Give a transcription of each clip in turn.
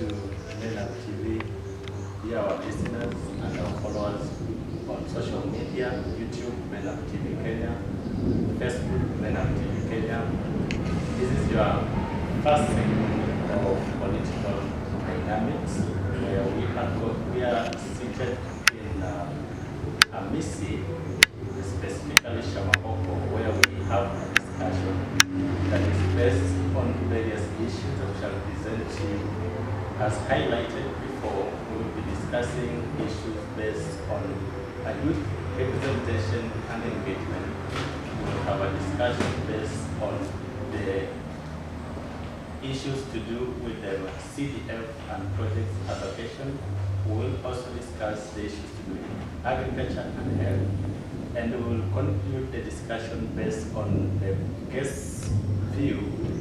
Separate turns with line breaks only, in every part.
to Melam TV, dear our listeners and our followers on social media, YouTube, Melam TV Kenya, Facebook, Melam TV Kenya. This is your first segment of political dynamics, where we are seated in Hamisi, specifically Shamahoko, where we have a discussion that is based on various issues that we shall present to you. As highlighted before, we will be discussing issues based on youth representation and engagement. We will have a discussion based on the issues to do with the CDF and projects allocation. We will also discuss the issues to do with agriculture and health. And we will conclude the discussion based on the guest's view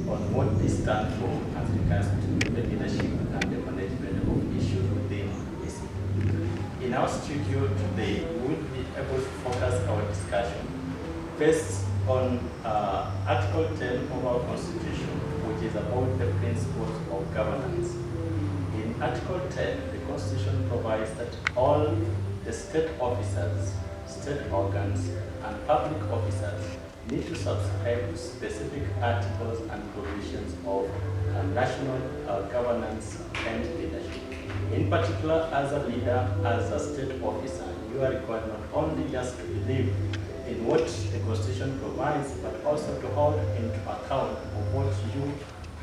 on what they stand for as regards to the leadership and the management of issues within AC. In our studio today, we will be able to focus our discussion based on Article 10 of our Constitution, which is about the principles of governance. In Article 10, the Constitution provides that all the state officers, state organs, and public officers need to subscribe to specific articles and provisions of national governance and leadership. In particular, as a leader, as a state officer, you are required not only just to believe in what the Constitution provides, but also to hold into account of what you,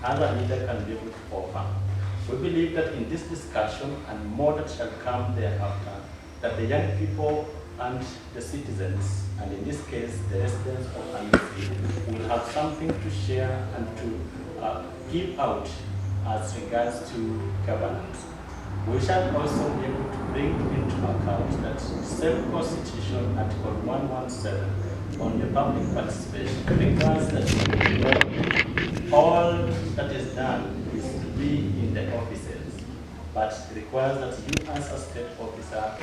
as a leader, can be able to offer. We believe that in this discussion, and more that shall come thereafter, that the young people and the citizens, and in this case, the residents of Hamisi, will have something to share and to give out as regards to governance. We shall also be able to bring into account that same Constitution, Article 117, on the public participation, requires that all that is done is to be in the offices, but requires that you as a state officer,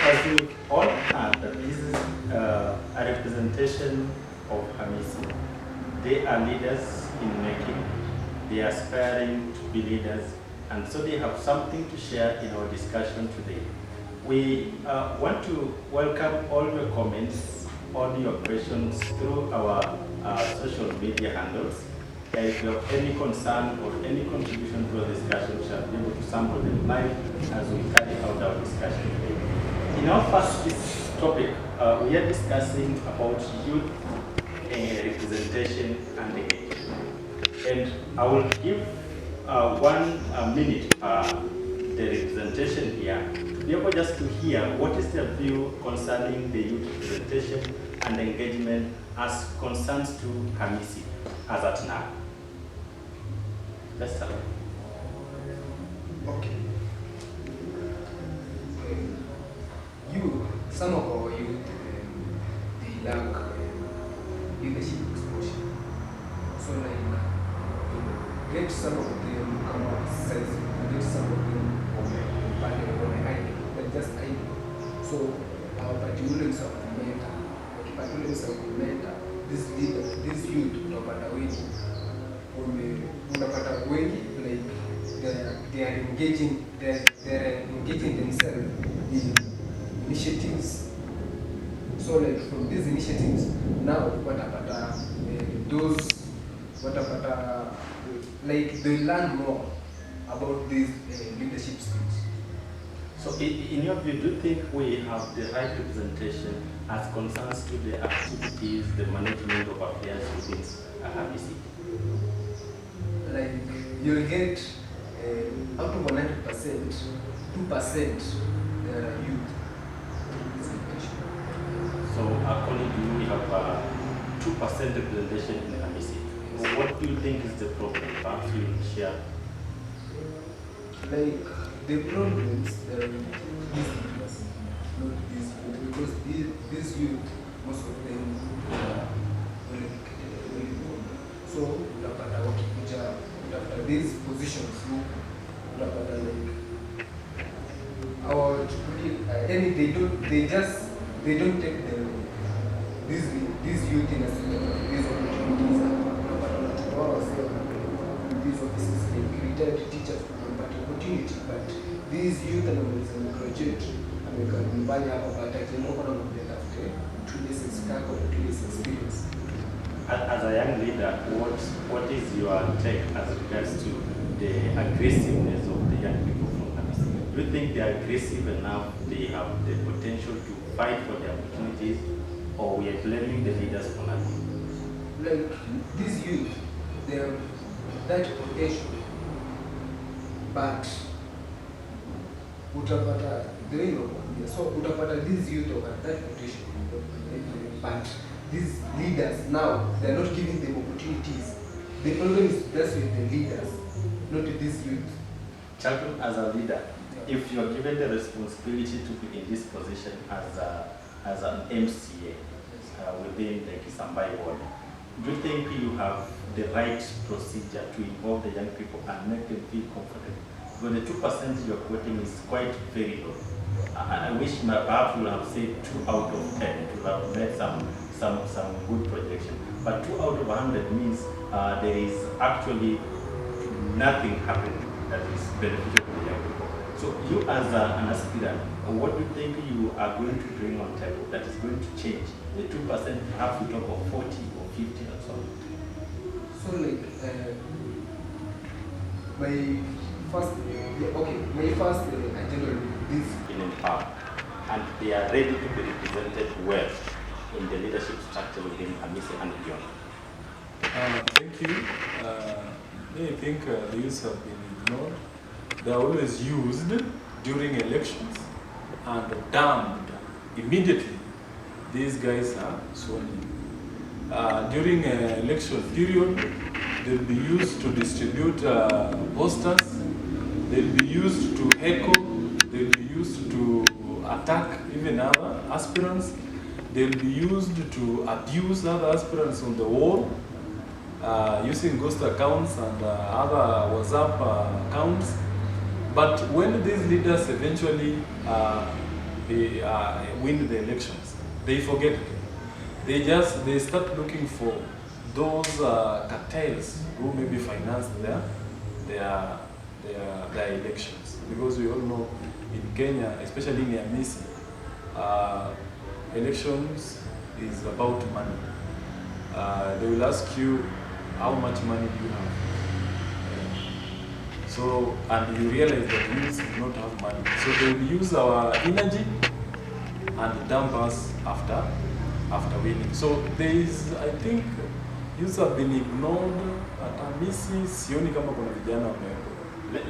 as you all have, that this is a representation of Hamisi. They are leaders in making, they are aspiring to be leaders, and so they have something to share in our discussion today. We want to welcome all your comments, all your questions through our social media handles. If you have any concern or any contribution to the discussion, we shall be able to sample them live as we carry out our discussion today. In our first topic, we are discussing about youth representation and engagement. And I will give 1 minute the representation here to be able just to hear what is their view concerning the youth representation and engagement as concerns to Hamisi as at now. Let's start.
Okay. Some of our youth, they lack leadership exposure. So get some of them come outside, get some of them on the idea, but just idea. So our particularies of the mentor, this leader, this youth, unapata wengi, like they are engaging themselves in initiatives. So like from these initiatives, now like they learn more about these leadership skills.
So in your view, do you think we have the right representation as concerns to the activities, the management of affairs within Hamisi?
Like you'll get out of 100%, 2% youth.
So according to you, we have 2% representation in Hamisi. What do you think is the problem? Perhaps you will share.
Like the problem is these leaders, not these youth, because these youth, most of them are well educated. So after these positions, they don't take these youth in a these opportunities. These offices they create retired teachers but opportunity, but these youth and graduate amekaa nyumbani hapa but akiamua kuna mambo after 2 years experience.
As a young leader, what is your take as regards to the aggressiveness of the young people from Hamisi? Do you think they are aggressive enough, they have the potential to fight for their opportunities, or we are blaming the leaders for nothing?
Like these youth, they have that potential, but utapata the way so utapata these youth have that potential, but these leaders now they are not giving them opportunities. The problem is just with the leaders, not with these youth.
Charlton, as a leader, if you are given the responsibility to be in this position as an MCA within the Kisambai ward, do you think you have the right procedure to involve the young people and make them feel comfortable? Because the 2% you're quoting is quite very low. I wish perhaps you would have said 2 out of 10 to have made some good projection. But 2 out of 100 means there is actually nothing happening that is beneficial to the young people. So you as an aspirant, what do you think you are going to bring on table that is going to change the 2%, perhaps we talk of 40 or 50 or so?
So like my first agenda this
In power, and they are ready to be represented well in the leadership structure within Hamisi and beyond.
Thank you. I think the youth have been ignored. They are always used during elections and dumped immediately. These guys are sworn in. During an election period, they'll be used to distribute posters, they'll be used to heckle, they'll be used to attack even other aspirants, they'll be used to abuse other aspirants on the wall, using ghost accounts and other WhatsApp accounts. But when these leaders eventually win the elections, they forget it. They start looking for those cartels who maybe finance their elections. Because we all know in Kenya, especially in Hamisi, elections is about money. They will ask you how much money do you have. So, and you realize that youths do not have money. So they will use our energy and dump us after winning. So there is, I think, youths have been ignored at Hamisi. Sioni kama kuna vijana wamewekwa.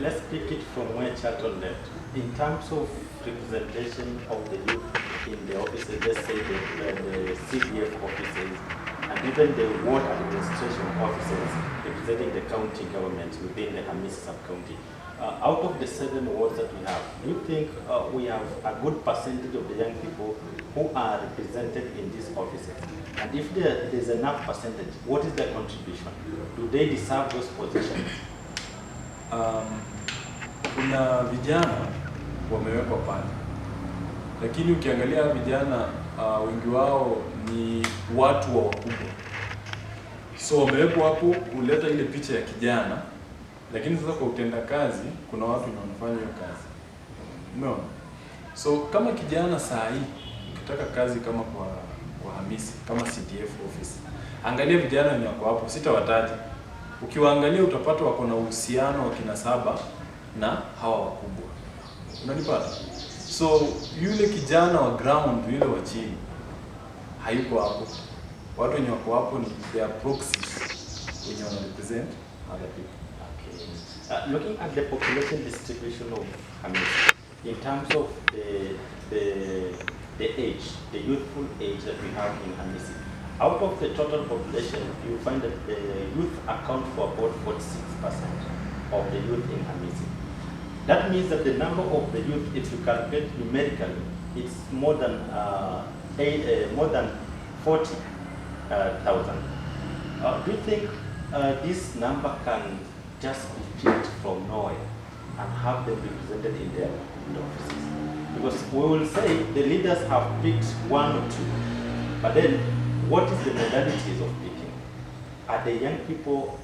Let's pick it from where Charlton left. In terms of representation of the youth in the offices, let's say the CDF offices, and even the ward administration offices representing the county government within the Hamisi sub-county. Out of the 7 wards that we have, do you think we have a good percentage of the young people who are represented in these offices? And if there is enough percentage, what is their contribution? Do they deserve those positions?
Kuna vijana wamewekwa pale, lakini ukiangalia vijana wengi wao ni watu wa wakubwa, so wamewekwa hapo kuleta ile picha ya kijana, lakini sasa kwa utenda kazi kuna watu wanafanya hiyo kazi. Umeona? So kama kijana saa hii ukitaka kazi kama kwa Hamisi kama CDF office, angalia vijana wenye wako hapo, sitawataja. Ukiwaangalia utapata wako na uhusiano wa kinasaba na hawa wakubwa. Unanipata? So yule kijana wa ground, yule wa chini hayuko hapo. Watu wenye wako hapo ni their proxies wenye wana represent other people.
Okay. Looking at the population distribution of Hamisi, in terms of the age, the youthful age that we have in Hamisi, out of the total population, you find that the youth account for about 46% of the youth in Hamisi. That means that the number of the youth, if you calculate numerically, it's more than 40,000. Do you think this number can just be picked from nowhere and have them represented in their offices? Because we will say the leaders have picked 1 or 2, but then what is the modalities of picking? Are the young people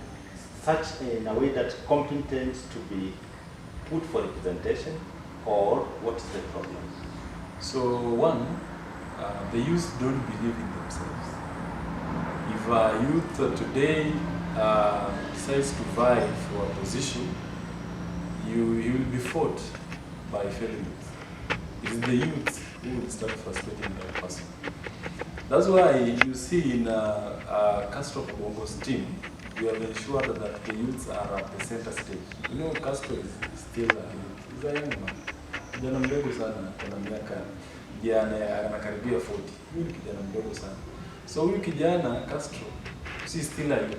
such in a way that competent to be put for representation, or what is the problem?
So one, the youth don't believe in themselves. If a youth today decides to vie for a position, you will be fought by fellow youth. It is the youth who will start frustrating that person. That's why you see in Castro Bongo's team, we have ensured that the youths are at the center stage. You know, Castro is still a youth. He's a young man. Kijana mdogo sana, kuna miaka anakaribia 40. Huyu ni kijana mdogo sana. So huyu kijana Castro, si still a youth.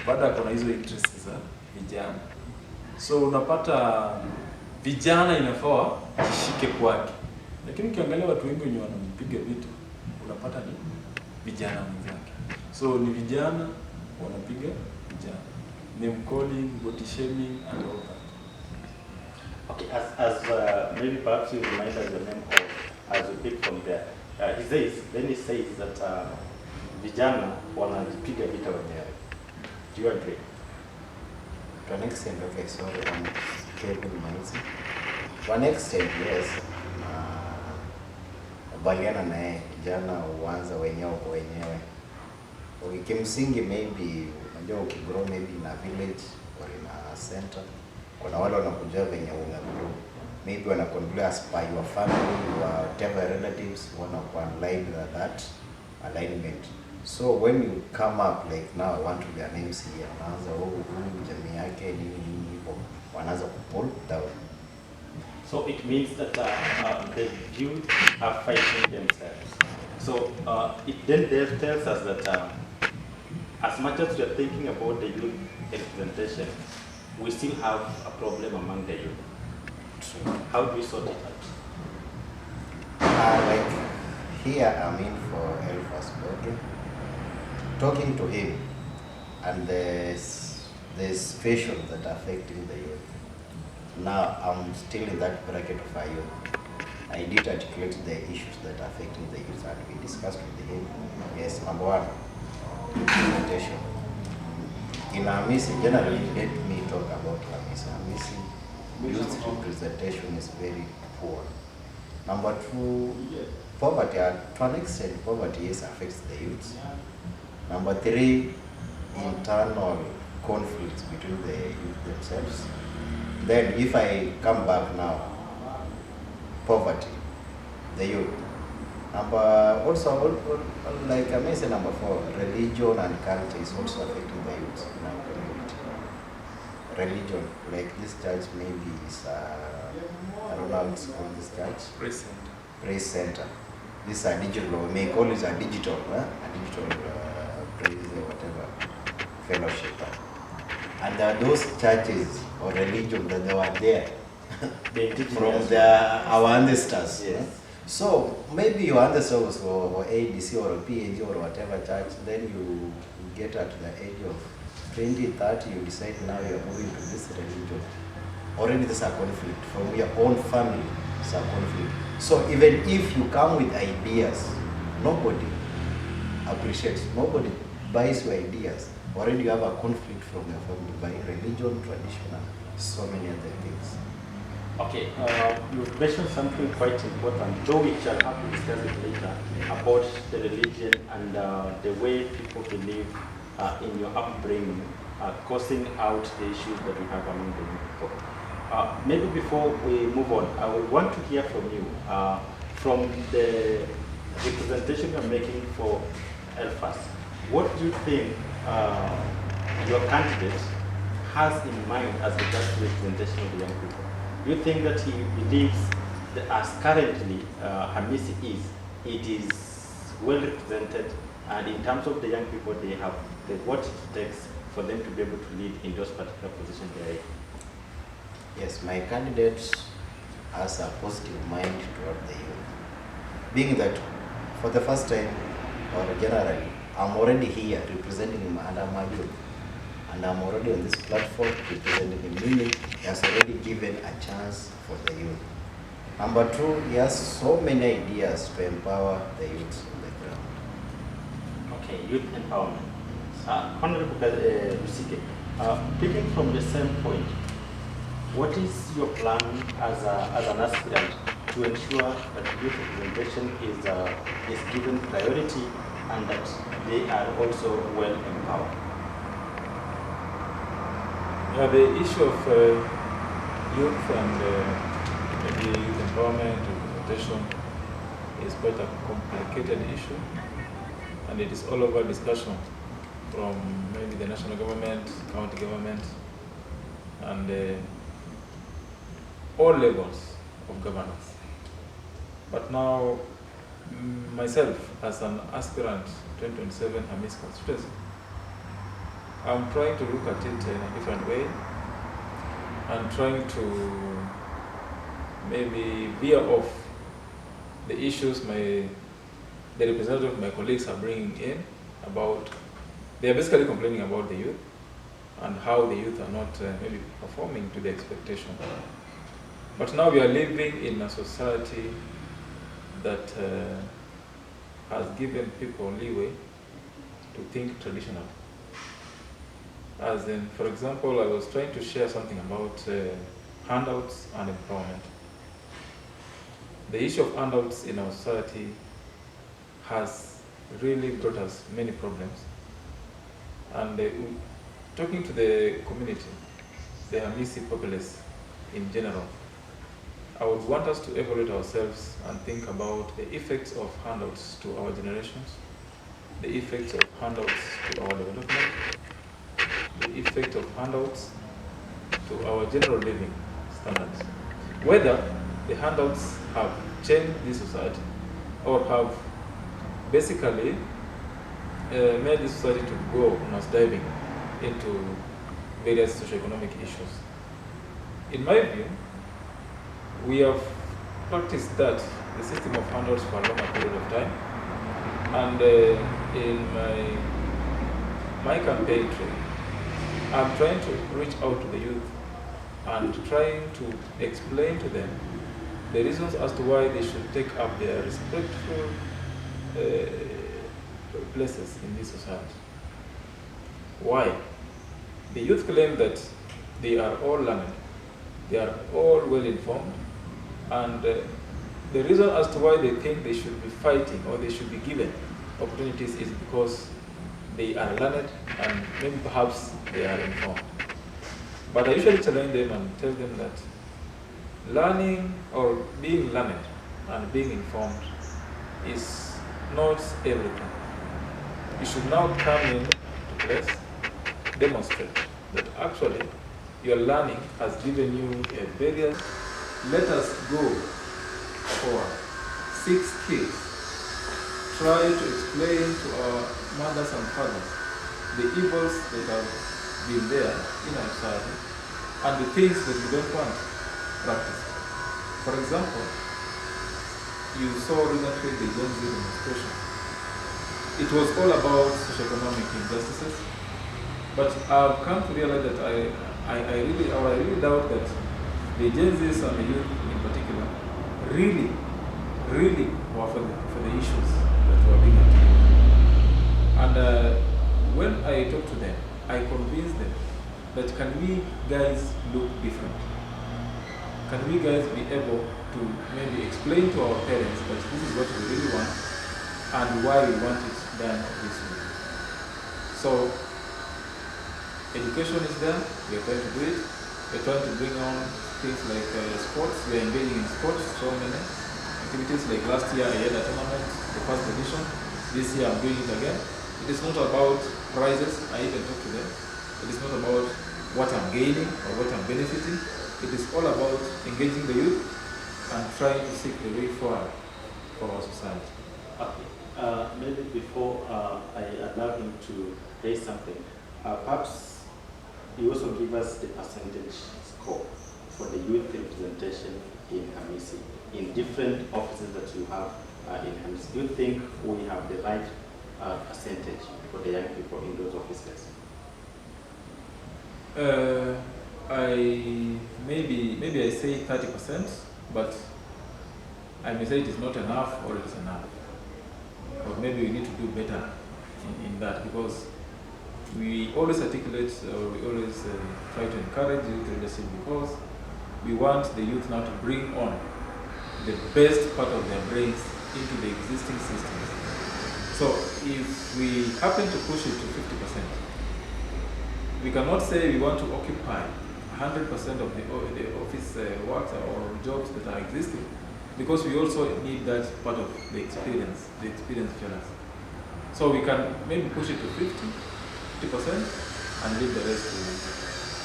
Bado kuna hizo interests za vijana. So unapata vijana inafaa jishike kwake. Lakini ukiangalia watu wengi wenye wanampiga vita, unapata ni vijana wenzake. So ni vijana wanapiga vijana. Name calling, body shaming and all that.
Okay, maybe perhaps you remind us the name of, as we pick from there. He says that vijana wanajipiga vita wenyewe. Do you agree?
To an extent, okay, sorry, I'm Kevin Maizi. To an extent, yes. Kubaliana naye vijana huanza wenyewe kwa wenyewe. Kimsingi maybe unajua ukigrow maybe in a village or in a center, kuna wale wanakuja venye unagrow, maybe wanakuangalia as per your family, whatever relatives wanakuwa aligned with that alignment. So when you come up like now I want to be an MC, wanaanza huyu jamii yake nini hivyo, wanaanza pull down.
So it means that the youth are fighting themselves. So it then tells us that as much as we are thinking about the youth representation, we still have a problem among the youth.
True.
How do we sort it out?
Like here I'm in for Elfas Boge, talking to him, and there's situations that are affecting the youth. Now I'm still in that bracket of a youth. I did articulate the issues that are affecting the youth, and we discussed with him. Yes, number one, representation. In Amisi, generally, let me talk about Amisi. Amisi, youth representation is very poor. Number two, poverty. To an extent, poverty affects the youth. Number three, internal conflicts between the youth themselves. Then, if I come back now, poverty, the youth. Also, like I mentioned, number four, religion and culture is also affecting the youth in our community. Religion, like this church maybe is, I don't know how it's called, this church?
Praise center.
Praise center. This is a digital, we may call it a digital praise or whatever, fellowship. And there are those churches or religion that they were there from our ancestors.
Yes.
So maybe your ancestors were ADC or a PAG or whatever church, then you get at the age of 20, 30, you decide now you're moving to this religion. Already there's a conflict from your own family, there's a conflict. So even if you come with ideas, nobody appreciates, nobody buys your ideas. Already you have a conflict from your family by religion, tradition, and so many other things.
Okay, you've mentioned something quite important, though we shall have to discuss it later, about the religion and the way people believe in your upbringing, causing out the issues that we have among the young people. Maybe before we move on, I would want to hear from you, from the representation you're making for Elfas. What do you think your candidate has in mind as regards to representation of the young people? Do you think that he believes that as currently Hamisi is, it is well represented, and in terms of the young people, they have what it takes for them to be able to lead in those particular positions they are in?
Yes, my candidate has a positive mind toward the youth. Being that for the first time, or generally, I'm already here representing him and I'm a youth. And I'm already on this platform representing him, meaning he has already given a chance for the youth. Number two, he has so many ideas to empower the youth on the ground.
Okay, youth empowerment. Honorable Lusige, Picking from the same point, what is your plan as an aspirant to ensure that youth representation is given priority and that they are also well empowered?
Yeah, the issue of youth and maybe youth empowerment, representation is quite a complicated issue, and it is all over discussion from maybe the national government, county government, and all levels of governance. But now, myself as an aspirant 2027 Hamis constituency, I'm trying to look at it in a different way. I'm trying to maybe veer off the issues the representative of my colleagues are bringing in about. They are basically complaining about the youth and how the youth are not maybe performing to the expectation. But now we are living in a society that has given people leeway to think traditional. As in, for example, I was trying to share something about handouts and empowerment. The issue of handouts in our society has really brought us many problems. And talking to the community, the Hamisi populace in general, I would want us to evaluate ourselves and think about the effects of handouts to our generations, the effects of handouts to our development, the effect of handouts to our general living standards. Whether the handouts have changed this society or have basically made this society to go diving into various socioeconomic issues. In my view, we have practiced the system of handouts for a longer period of time, and in my campaign trail, I'm trying to reach out to the youth and trying to explain to them the reasons as to why they should take up their respectful places in this society. Why? The youth claim that they are all learned, they are all well informed, and the reason as to why they think they should be fighting or they should be given opportunities is because they are learned and maybe perhaps they are informed. But I usually challenge them and tell them that learning or being learned and being informed is not everything. You should now come in to place, demonstrate that actually your learning has given you a various. Let us go for 6 skills. Try to explain to our mothers and fathers the evils that have been there in our society and the things that we don't want practiced. For example, you saw recently the Gen Z demonstration. It was all about socioeconomic injustices, but I've come to realize that I really doubt that the Gen Zs and the youth in particular really were for the issues that were being attacked. And when I talk to them, I convince them that can we guys look different? Can we guys be able to maybe explain to our parents that this is what we really want and why we want it done this way? So, education is there, we are trying to do it. We're trying to bring on things like sports. We are engaging in sports, so many activities. Like last year I had a tournament, the first edition. This year I'm doing it again. It is not about prizes, I even talk to them. It is not about what I'm gaining or what I'm benefiting. It is all about engaging the youth and trying to seek the way forward for our society.
Okay. Maybe before I allow him to say something, perhaps you also give us the percentage score for the youth representation in Hamisi, in different offices that you have in Hamisi. Do you think we have the right percentage for the young people in those offices?
Maybe I say 30%, but I may say it is not enough or it is enough. Or maybe we need to do better in that, because
we always articulate, we always try to encourage youth leadership because we want the youth now to bring on the best part of their brains into the existing systems. So if we happen to push it to 50%, we cannot say we want to occupy 100% of the office works or jobs that are existing, because we also need that part of the experienced fellows. So we can maybe push it to 50% and leave the rest to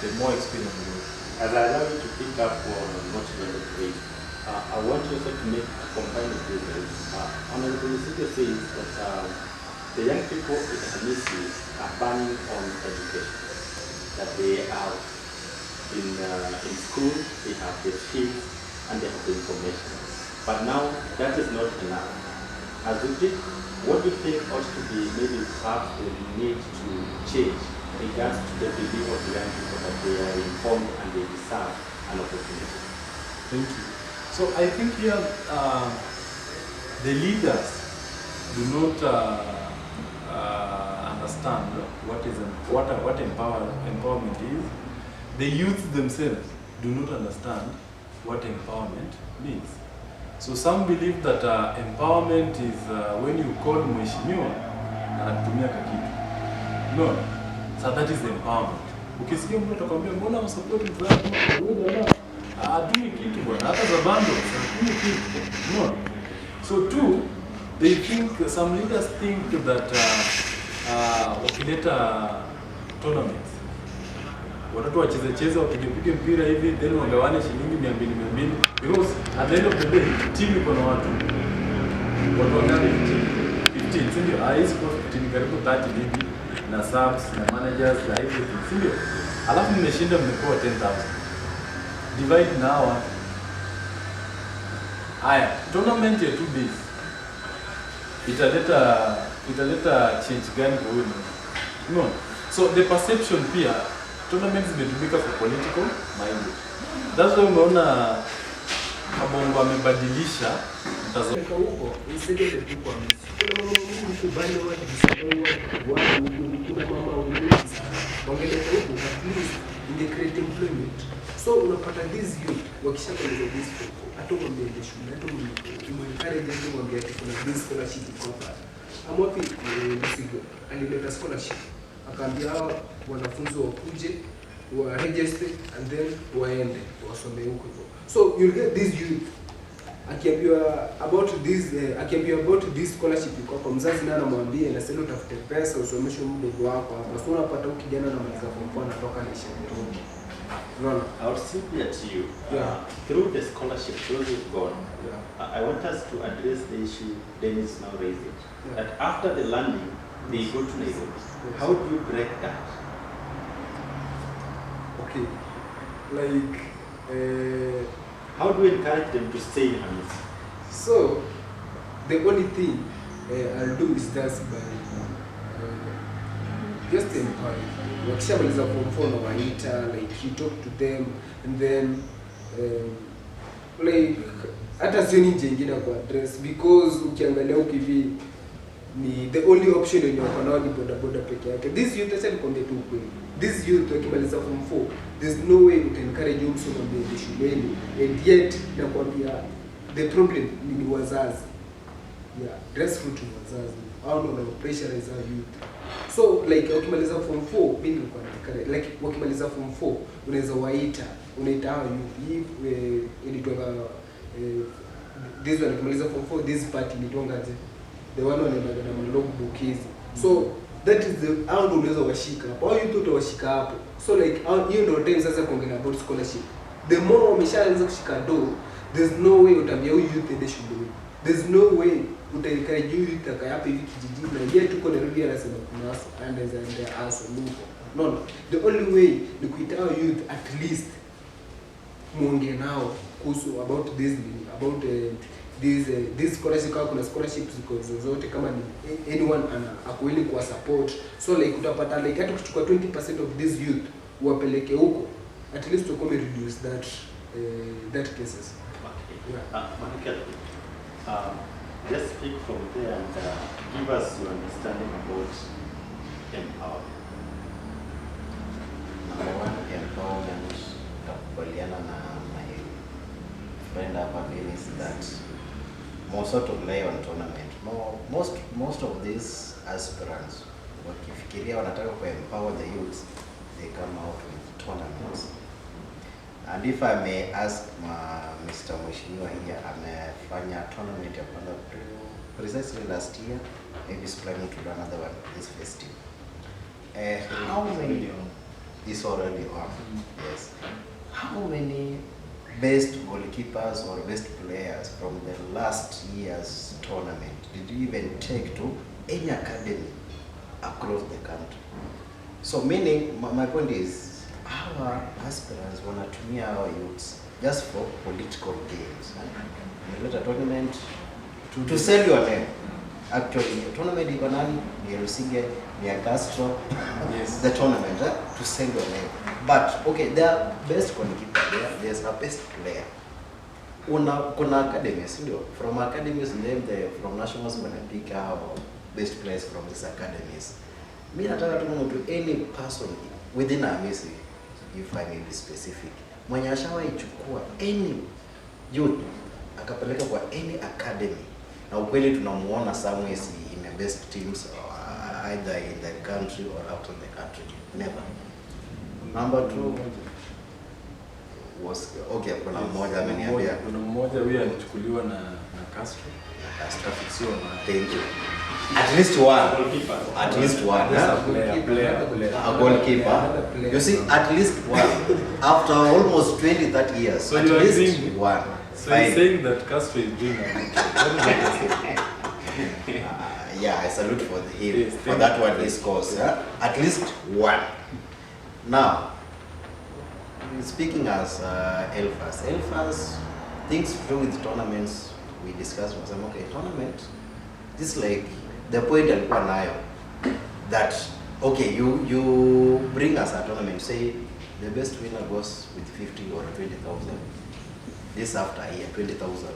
the more experienced group.
As I allow you to pick up on what you have said, I want you also to make a combined statement. Honorable Lucido says that the young people in Hamisi are banning on education, that they are in school, they have the skills and they have the information. But now that is not enough. As you did, what do you think ought to be maybe perhaps the need to change in regards to the belief of the young people that they are informed and they deserve an opportunity?
Thank you. So I think here the leaders do not understand what empowerment is. The youth themselves do not understand what empowerment means. So some believe that empowerment is when you call mheshimiwa na anakutumia kakitu. No, so that is empowerment. Ukisikia mtu atakwambia mbona unasupport mzako? Adui kitu bwana, hata za bando, adui kitu. No. So two, they think, some leaders think that wakileta tournaments, watoto wacheze wapige mpira hivi, then wagawane shilingi 200 because at the end of the day team iko na watu wangapi? 15, si ndio? Hizi kwa 15 karibu 30 hivi na subs na managers na everything, si ndio? Alafu mmeshinda, mmepewa 10,000. Divide na hawa. Haya, tournament ya 2 days italeta change gani kwa huyu? No. So the perception pia, tournaments zimetumika for political minded. That's why umeona Kabongo amebadilisha mtazamo
huko instead of kwa kuna mama mwingi kubali watu kuna mama wengi wangeleta huko at least in the create employment. So unapata these youth wakishakoleza this hata mwambie shule hata encourage them mwambie kuna this scholarship kwa hapa amwapi msigo alileta scholarship akaambia wanafunzi wakuje wa register and then waende wasome huko. So you'll get this youth akiambiwa about this scholarship kwa mzazi na anamwambia na sasa utafute pesa usomeshe mdogo wako hapa. So unapata huyu kijana anamaliza form 4 anatoka na shahada. No.
I would simply at you, through the scholarship, through this God, I want us to address the issue Dennis now raised, that after the landing, they go to Nairobi. How do you break that?
Okay, like,
how do you encourage them to stay in Hamisi?
So, the only thing I'll do is just by just encourage. Wakishamaliza form 4 na waita, like you talk to them and then like hata sioni jingine kwa address because ukiangalia ukivi ni the only option yenye wako nao ni boda peke yake. This youth acha nikwambie tu kweli. This youth wakimaliza form 4 there's no way you can encourage you msoma mbele shuleni and yet nakwambia the problem ni wazazi. Yeah, grassroots wazazi. How no pressurize our youth. So like wakimaliza form 4 mimi nilikuwa nataka like wakimaliza form 4 unaweza unaita hao youth ilitoka this one wakimaliza form 4 this part ilitongaje the one wanaenda na logbook hizi. So that is the how unaweza washika hapo au youth utawashika hapo. So like hiyo ndio time sasa kuongea about scholarship. The more wameshaanza kushika do, there's no way utambia huyu youth ende shule. There's no way utaencourage youth akayapa hivi kijijini na yeye tuko Nairobi anasema kuna anaweza ende aso luko. No, the only way ni kuita youth at least muongee nao kuhusu about this scholarship. Kama kuna scholarships ziko zote kama ni anyone akuili kwa support. So like utapata like hata kuchukua 20% of this youth uwapeleke huko, at least ukome reduce that cases.
Okay. Just speak from there and give us your understanding about empowerment.
empowerment, takubaliana na my friend hapa is that most sort of lay on tournament. No, most of these aspirants wakifikiria wanataka ku empower the youth, they come out with tournaments. And if I may ask Mr. Mheshimiwa here, amefanya tournament ya kwanza precisely last year, maybe he's planning to do another one this festive. How many is already on? Yes. How many best goalkeepers or best players from the last year's tournament did you even take to any academy across the country? So meaning, my point is, our aspirants wanatumia our youths just for political games. Let a tournament to sell your name. Actually, the tournament iko nani? Ni Lusige, ni Castro.
Yes.
The tournament to sell your name. But okay, they are best goalkeeper there. There's a best player. Kuna academies, ndio. From academies, then from nationals gonna pick out best players from these academies. Mimi nataka tu mtu any person within a misi, if I may be specific. Mwenye ashawahi chukua any youth akapeleka kwa any academy. Na ukweli tunamuona somewhere in the best teams either in the country or out of the country. Never. Number 2 was okay, kuna mmoja ameniambia.
Kuna mmoja huyu alichukuliwa na Castro.
Sio na thank you. At least one.
Goalkeeper.
At least one.
Player.
A goalkeeper. You see, at least one. After almost 20-30 years,
So
at
you are
least
saying-
one.
So he's saying that Castro is doing a good job.
Yeah, I salute for him
Yes,
for
thank
that
you.
one he scores. At least one. Now, speaking as Elfas, things to do with tournaments, we discussed, okay, tournament, this like the point alikuwa nayo that okay, you bring us a tournament, say the best winner goes with 50 or 20,000. This after a year, 20,000.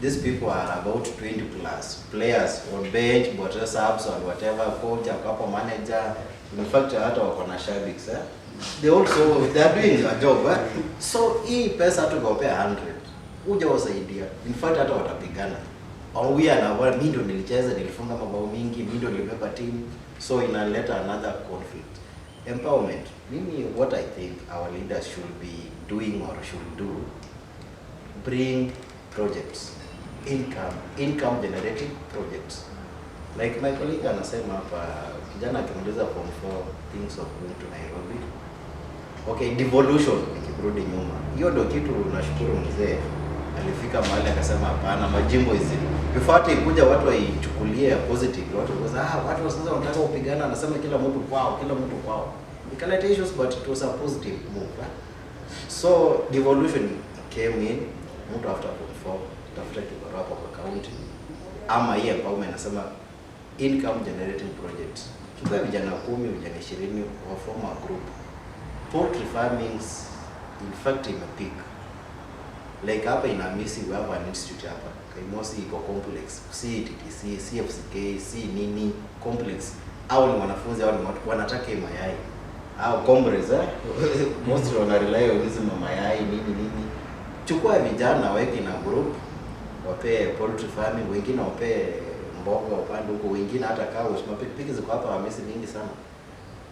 These people are about 20 plus players on bench, but subs or whatever, coach, a couple manager. In fact, hata wako na shabiki, they are doing a job. So hii pesa hata ukawapea 100 uja wasaidia. In fact, hata watapigana. Au we are na mimi ndo nilicheza, nilifunga mabao mingi, mimi ndo nilibeba team, so inaleta another conflict. Empowerment. Mimi what I think our leaders should be doing or should do, bring projects, income generating projects. Like my colleague anasema hapa, kijana akimuuliza form 4 things of going to Nairobi. Okay, devolution ikirudi nyuma. Hiyo ndio kitu nashukuru mzee. Alifika mahali akasema hapana, majimbo hizi. Before ikuja watu waichukulie positive, watu watu sasa wanataka kupigana, anasema kila mtu kwao. Ikaleta issues, but it was a positive move. So devolution came in, mtu after form 4 tafuta kibarua kwa county. Ama hii empowerment nasema income generating projects. Chukua vijana 10, vijana 20 wa form a group. Poultry farming in fact imepeak. Like hapa in Amisi we have an institute hapa. Kaimosi iko complex. CTTC, CFCK, nini complex. Hao ni wanafunzi, hao ni watu wanataka mayai. Hao comrades most wana rely on hizo mayai nini. Chukua vijana waweke na group, wape poultry farming, wengine wape mboga upande huko, wengine hata cows. Mapikipiki ziko hapa Hamisi mingi sana.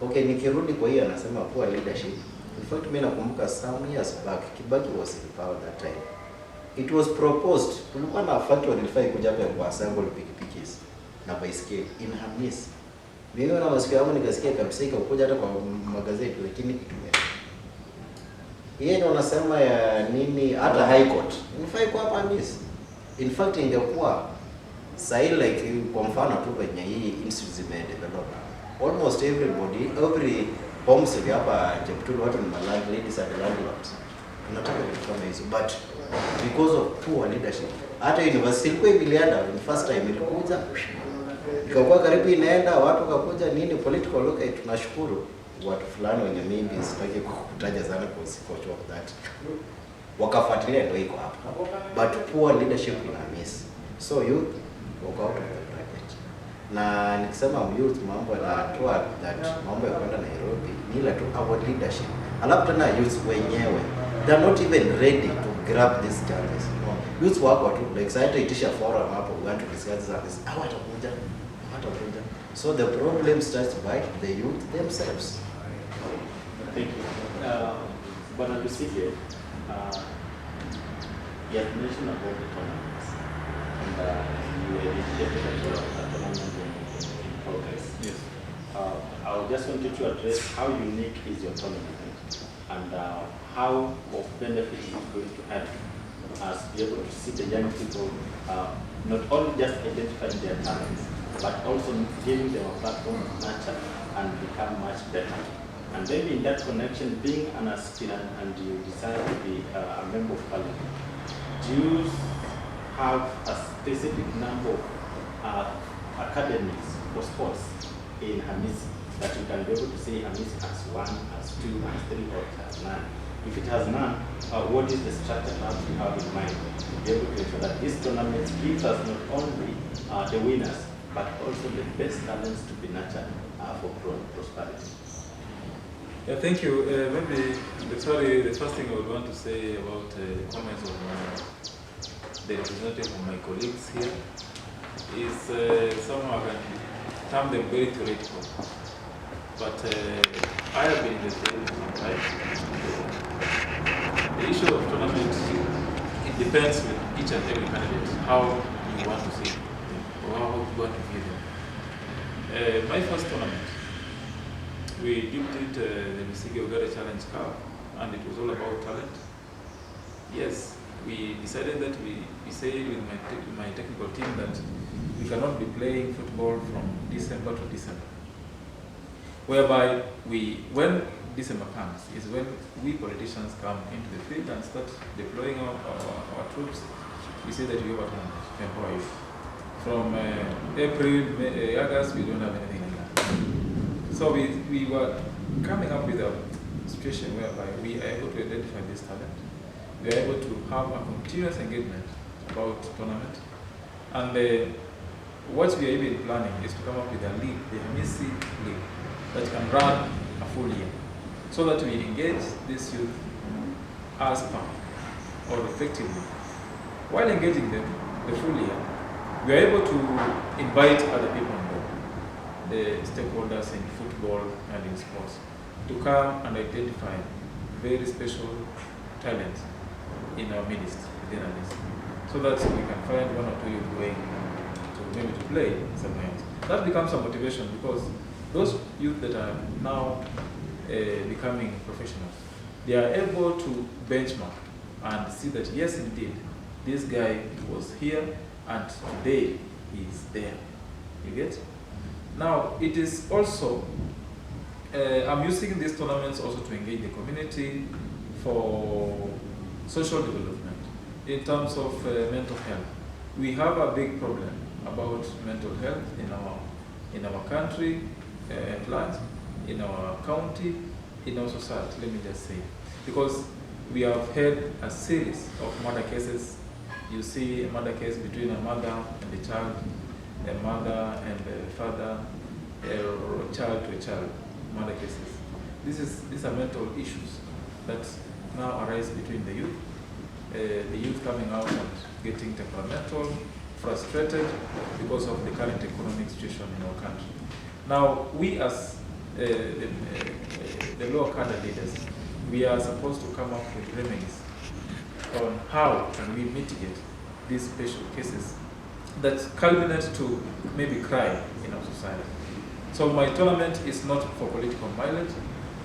Okay, nikirudi kwa hiyo anasema poor leadership. In fact, mimi nakumbuka some years back, Kibaki was in power that time. It was proposed, kulikuwa na factory ilifai kuja hapa kwa assemble pikipikis na baiskeli in Hamisi. Mimi na masikio yangu nikasikia kabisa ikakuja hata kwa magazeti, lakini kitumia. Yeye ndo anasema ya nini hata high court. Ilifai kwa hapa Hamisi. In fact, ingekuwa sahi like kwa mfano tu kwenye hii institute zimedevelop. Almost every homes hapa Cheptulu watu ni landladies and landlords. Tunataka vitu kama hizo, but because of poor leadership. Hata university ilikuwa ilienda first time ilikuja. Ikakuwa karibu inaenda, watu wakakuja nini political local, tunashukuru watu fulani wenye mimi sitaki kukutaja sana kwa coach of that. Wakafuatilia ndio iko hapa. But poor leadership ina miss. So youth walk out of the bracket. Na nikisema youth mambo na toa that mambo ya kwenda Nairobi ni ila tu our leadership. Alafu tena youth wenyewe, they're not even ready to grab these chances. Youth wako tu, like sasa itisha forum hapo, we want to discuss this. Hawatakuja. So the problem starts by the youth themselves.
Thank you. Bwana Lusige, you have mentioned about the tournaments, and you initiated a tournament in progress.
Yes.
I just wanted to address how unique is your tournament, and how of benefit is it going to help us be able to see the young people not only just identifying their talents, but also giving them a platform to nurture and become much better. And maybe in that connection, being an aspirant and you decide to be a member of parliament, do you have a specific number of academies for sports in Hamisi that you can be able to say Hamisi has 1, has 2, has 3, or has none? If it has none, what is the structure that you have in mind to be able to ensure that this tournament gives us not only the winners, but also the best talents to be nurtured for prosperity?
Yeah, thank you. Maybe the first thing I would want to say about the comments of the representative of my colleagues here is somehow I can term them very theoretical. But I have been in the field for some time. The issue of tournament, it depends with each and every candidate how you want to see it or how you want to view them. My first tournament, we did it the Lusige Ogare Challenge Cup, and it was all about talent. Yes, we decided that we said with my technical team that we cannot be playing football from December to December. Whereby when December comes, is when we politicians come into the field and start deploying our troops. We say that we have a tournament to empower you. From April, August, we don't have anything like that. So we were coming up with a situation whereby we are able to identify this talent. We are able to have a continuous engagement about tournament. And what we are even planning is to come up with a league, the Hamisi League, that can run a full year, so that we engage this youth as per or effectively. While engaging them the full year, we are able to invite other people on board, the stakeholders in football and in sports, to come and identify very special talents in our midst, within our midst, so that we can find one or two youth going to maybe to play somewhere else. That becomes a motivation, because those youth that are now becoming professionals, they are able to benchmark and see that yes, indeed, this guy was here and today he is there. You get? Now, it is also, I'm using these tournaments also to engage the community for social development in terms of mental health. We have a big problem about mental health in our country at large, in our county, in our society, let me just say. Because we have had a series of murder cases. You see a murder case between a mother and a child, a mother and a father, or a child to a child, murder cases. These are mental issues that now arise between the youth coming out and getting temperamental, frustrated because of the current economic situation in our country. Now, we as the lower cadre leaders, we are supposed to come up with remedies on how can we mitigate these special cases that culminate to maybe crime in our society. So my tournament is not for political mileage.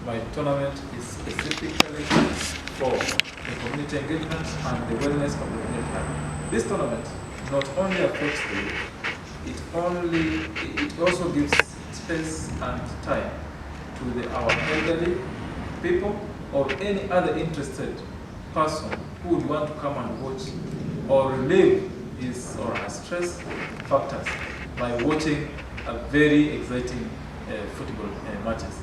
My tournament is specifically for the community engagement and the wellness of the community. This tournament not only affects the youth, it also gives space and time to our elderly people or any other interested person who would want to come and watch or relieve his or her stress factors by watching a very exciting football matches.